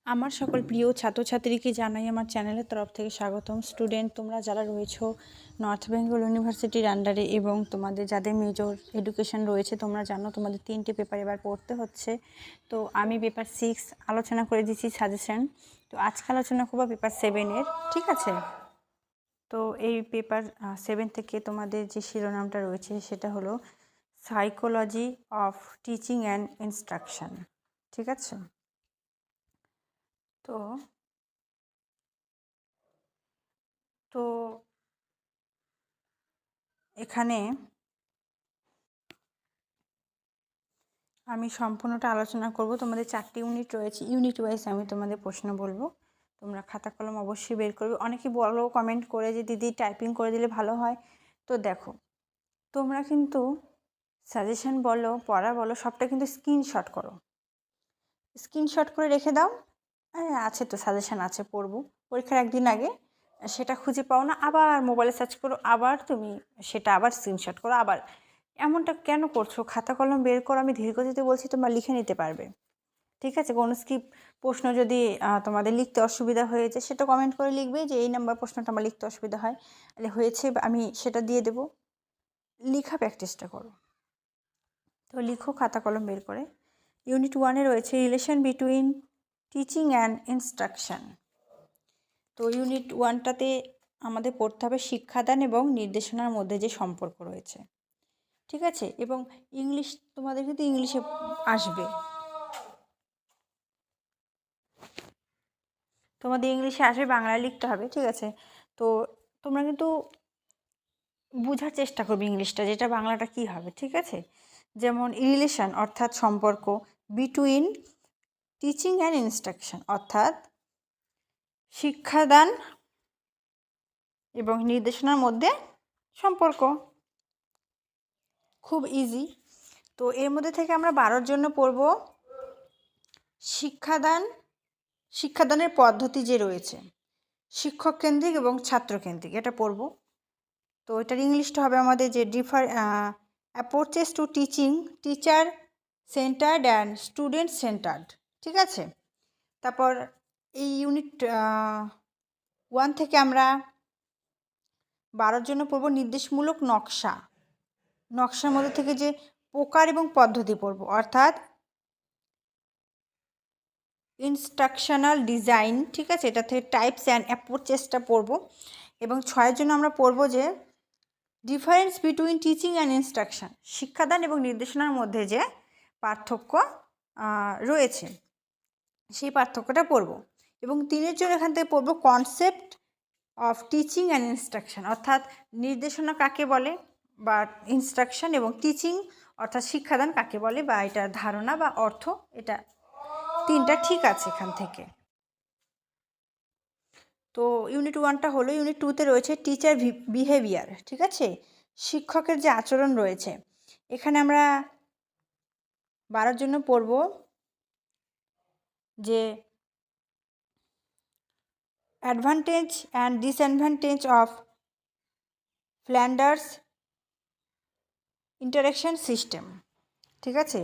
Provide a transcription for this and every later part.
আমার সকল প্রিয় ছাত্রছাত্রীকে জানাই আমার চ্যানেলের তরফ থেকে স্বাগতম। স্টুডেন্ট, তোমরা যারা রয়েছো নর্থ বেঙ্গল ইউনিভার্সিটির আন্ডারে এবং তোমাদের যাদের মেজর এডুকেশন রয়েছে, তোমরা জানো তোমাদের 3টে পেপার এবার পড়তে হচ্ছে। তো আমি পেপার 6 আলোচনা করে দিচ্ছি সাজেশন। তো আজকে আলোচনা করবো পেপার 7-এর, ঠিক আছে? তো এই পেপার 7 থেকে তোমাদের যে শিরোনামটা রয়েছে সেটা হলো psychology of teaching and instruction, ঠিক আছে? তো তো এখানে আমি সম্পূর্ণটা আলোচনা করব। তোমাদের 4টে ইউনিট রয়েছে, ইউনিট ওয়াইজ আমি তোমাদের প্রশ্ন বলবো। তোমরা খাতা কলম অবশ্যই বের করবে। অনেকে বলো কমেন্ট করে যে দিদি টাইপিং করে দিলে ভালো হয়। তো দেখো, তোমরা কিন্তু সাজেশন বলো, পড়া বলো, সবটা কিন্তু স্ক্রিনশট করো, স্ক্রিনশট করে রেখে দাও। হ্যাঁ, আছে তো, সাজেশন আছে, পড়বো পরীক্ষার একদিন আগে। সেটা খুঁজে পাও না, আবার মোবাইলে সার্চ করো, আবার তুমি সেটা আবার স্ক্রিনশট করো। আবার এমনটা কেন করছো? খাতা কলম বের করো, আমি ধীর গতিতে বলছি, তোমরা লিখে নিতে পারবে, ঠিক আছে? কোনো প্রশ্ন যদি তোমাদের লিখতে অসুবিধা হয়েছে, সেটা কমেন্ট করে লিখবে যে এই নাম্বার প্রশ্নটা আমার লিখতে অসুবিধা হয়, তাহলে হয়েছে আমি সেটা দিয়ে দেবো। লেখা প্র্যাকটিসটা করো। তো লিখো খাতা কলম বের করে। ইউনিট 1-এ রয়েছে relation between teaching and instruction. তো ইউনিট 1টাতে আমাদের পড়তে হবে শিক্ষাদান এবং নির্দেশনার মধ্যে যে সম্পর্ক রয়েছে, ঠিক আছে? এবং ইংলিশ তোমাদের কিন্তু ইংলিশে আসবে, তোমাদের ইংলিশে আসবে, বাংলায় লিখতে হবে, ঠিক আছে? তো তোমরা কিন্তু বোঝার চেষ্টা করবে ইংলিশটা, যেটা বাংলাটা কি হবে, ঠিক আছে? যেমন রিলেশন অর্থাৎ সম্পর্ক, বিটুইন টিচিং অ্যান্ড ইনস্ট্রাকশন অর্থাৎ শিক্ষাদান এবং নির্দেশনার মধ্যে সম্পর্ক। খুব ইজি। তো এর মধ্যে থেকে আমরা 12-র জন্য পড়ব শিক্ষাদানের পদ্ধতি যে রয়েছে, শিক্ষক কেন্দ্রিক এবং ছাত্র কেন্দ্রিক, এটা পড়ব। তো এটার ইংলিশটা হবে আমাদের যে approaches two teaching, teacher centred and student centred, ঠিক আছে? তারপর এই ইউনিট 1 থেকে আমরা 12-র জন্য পড়ব নির্দেশমূলক নকশা। নকশার মধ্যে থেকে যে প্রকার এবং পদ্ধতি পড়ব, অর্থাৎ ইনস্ট্রাকশনাল ডিজাইন, ঠিক আছে? এটা থেকে টাইপস অ্যান্ড অ্যাপ্রোচেসটা পড়ব। এবং 6-এর জন্য আমরা পড়ব যে difference between teaching and instruction, শিক্ষাদান এবং নির্দেশনার মধ্যে যে পার্থক্য রয়েছে, সেই পার্থক্যটা পড়ব। এবং 3-এর জন্য এখান থেকে পড়ব concept of teaching and instruction, অর্থাৎ নির্দেশনা কাকে বলে বা ইনস্ট্রাকশন, এবং টিচিং অর্থাৎ শিক্ষাদান কাকে বলে বা এটার ধারণা বা অর্থ, এটা 3টা ঠিক আছে এখান থেকে। তো ইউনিট 1টা হলো। ইউনিট 2-তে রয়েছে টিচার বিহেভিয়ার, ঠিক আছে? শিক্ষকের যে আচরণ রয়েছে, এখানে আমরা 12-র জন্য পড়ব যে advantage and disadvantage of Flanders interaction system, ঠিক আছে?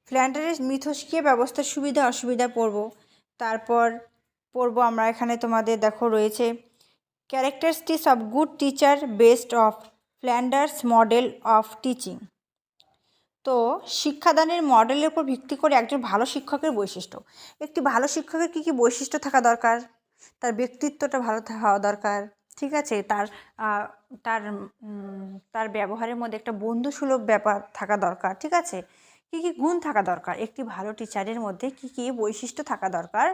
ফ্ল্যান্ডারের মিথস্ক্রিয়া ব্যবস্থার সুবিধা অসুবিধা পড়ব। তারপর পড়ব আমরা এখানে, তোমাদের দেখো রয়েছে characteristics of good teacher based of Flanders model of teaching. তো শিক্ষাদানের মডেলের উপর ভিত্তি করে একজন ভালো শিক্ষকের বৈশিষ্ট্য। একটি ভালো শিক্ষকের কী কী বৈশিষ্ট্য থাকা দরকার? তার ব্যক্তিত্বটা ভালো হওয়া দরকার, ঠিক আছে? তার তার তার ব্যবহারের মধ্যে একটা বন্ধুসুলভ ব্যাপার থাকা দরকার, ঠিক আছে? কী কী গুণ থাকা দরকার, একটি ভালো টিচারের মধ্যে কী কী বৈশিষ্ট্য থাকা দরকার,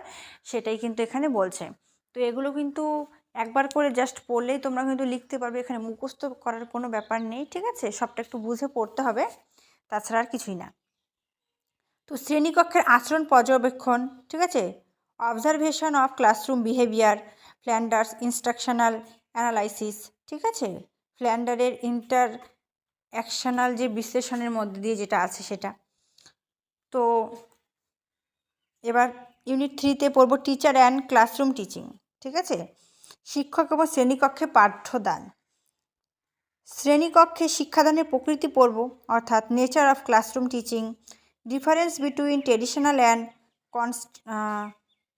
সেটাই কিন্তু এখানে বলছে। তো এগুলো কিন্তু একবার করে জাস্ট পড়লেই তোমরা কিন্তু লিখতে পারবে, এখানে মুখস্থ করার কোনো ব্যাপার নেই, ঠিক আছে? সবটা একটু বুঝে পড়তে হবে, তাছাড়া আর কিছুই না। তো শ্রেণীকক্ষের আচরণ পর্যবেক্ষণ, ঠিক আছে? Observation of classroom behaviour, Flanders instructional analysis, ঠিক আছে? ফ্ল্যান্ডারের অ্যাকশনাল যে বিশ্লেষণের মধ্যে দিয়ে যেটা আছে সেটা। তো এবার ইউনিট 3-তে পড়ব টিচার অ্যান্ড ক্লাসরুম টিচিং, ঠিক আছে? শিক্ষক এবং শ্রেণীকক্ষে পাঠ্যদান। শ্রেণীকক্ষে শিক্ষাদানের প্রকৃতি পড়ব, অর্থাৎ nature of classroom teaching, difference between traditional and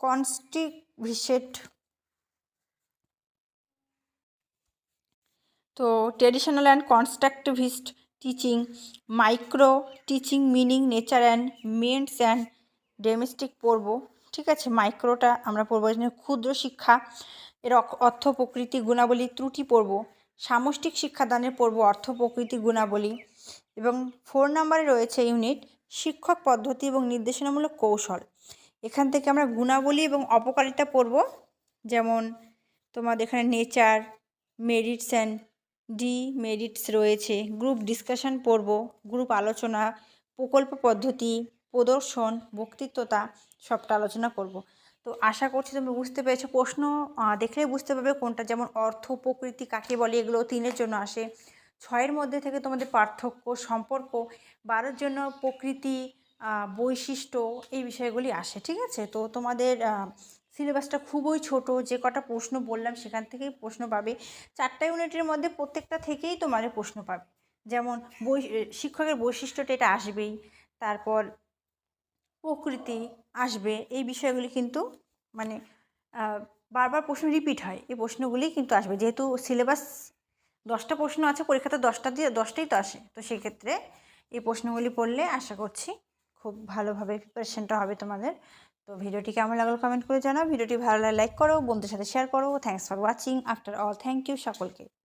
constructivist, তো traditional and constructivist teaching, micro teaching, meaning, nature and মেন্টস অ্যান্ড ডোমেস্টিক পড়ব। ঠিক আছে, মাইক্রোটা আমরা পড়বো, ক্ষুদ্র শিক্ষা এর অর্থ, প্রকৃতি, গুণাবলী, ত্রুটি পড়ব। সামষ্টিক শিক্ষাদানের পড়ব অর্থ, প্রকৃতি, গুণাবলী। এবং 4 নম্বরে রয়েছে ইউনিট শিক্ষক পদ্ধতি এবং নির্দেশনামূলক কৌশল। এখান থেকে আমরা গুণাবলী এবং অপকারিতা পড়ব, যেমন তোমাদের এখানে নেচার, মেরিটস অ্যান্ড ডিমেরিটস রয়েছে। গ্রুপ ডিসকাশন পড়ব, গ্রুপ আলোচনা, প্রকল্প পদ্ধতি, প্রদর্শন, বক্তৃত্বতা, সবটা আলোচনা করব। তো আশা করছি তুমি বুঝতে পেরেছো। প্রশ্ন দেখলেই বুঝতে পারবে কোনটা, যেমন অর্থ, প্রকৃতি কাকে বলে, এগুলো 3-এর জন্য আসে। 6-এর মধ্যে থেকে তোমাদের পার্থক্য, সম্পর্ক, 12-এর জন্য প্রকৃতি, বৈশিষ্ট্য, এই বিষয়গুলি আসে। ঠিক আছে, তো তোমাদের সিলেবাসটা খুবই ছোট, যে কটা প্রশ্ন বললাম সেখান থেকেই প্রশ্ন পাবে। 4টা ইউনিটের মধ্যে প্রত্যেকটা থেকেই তোমাদের প্রশ্ন পাবে। যেমন শিক্ষকের বৈশিষ্ট্যটা এটা আসবেই, তারপর প্রকৃতি আসবে, এই বিষয়গুলি কিন্তু মানে বারবার প্রশ্ন রিপিট হয়, এই প্রশ্নগুলি কিন্তু আসবে। যেহেতু সিলেবাস 10টা প্রশ্ন আছে, পরীক্ষাতে 10টাই তো আসে, তো সেক্ষেত্রে এই প্রশ্নগুলি পড়লে আশা করছি খুব ভালোভাবে প্রিপারেশনটা হবে তোমাদের। তো ভিডিওটি কেমন লাগলো কমেন্ট করে জানাও। ভিডিওটি ভালো লাগলে লাইক করো, বন্ধুদের সাথে শেয়ার করো। Thanks for watching. After all, thank you সকলকে।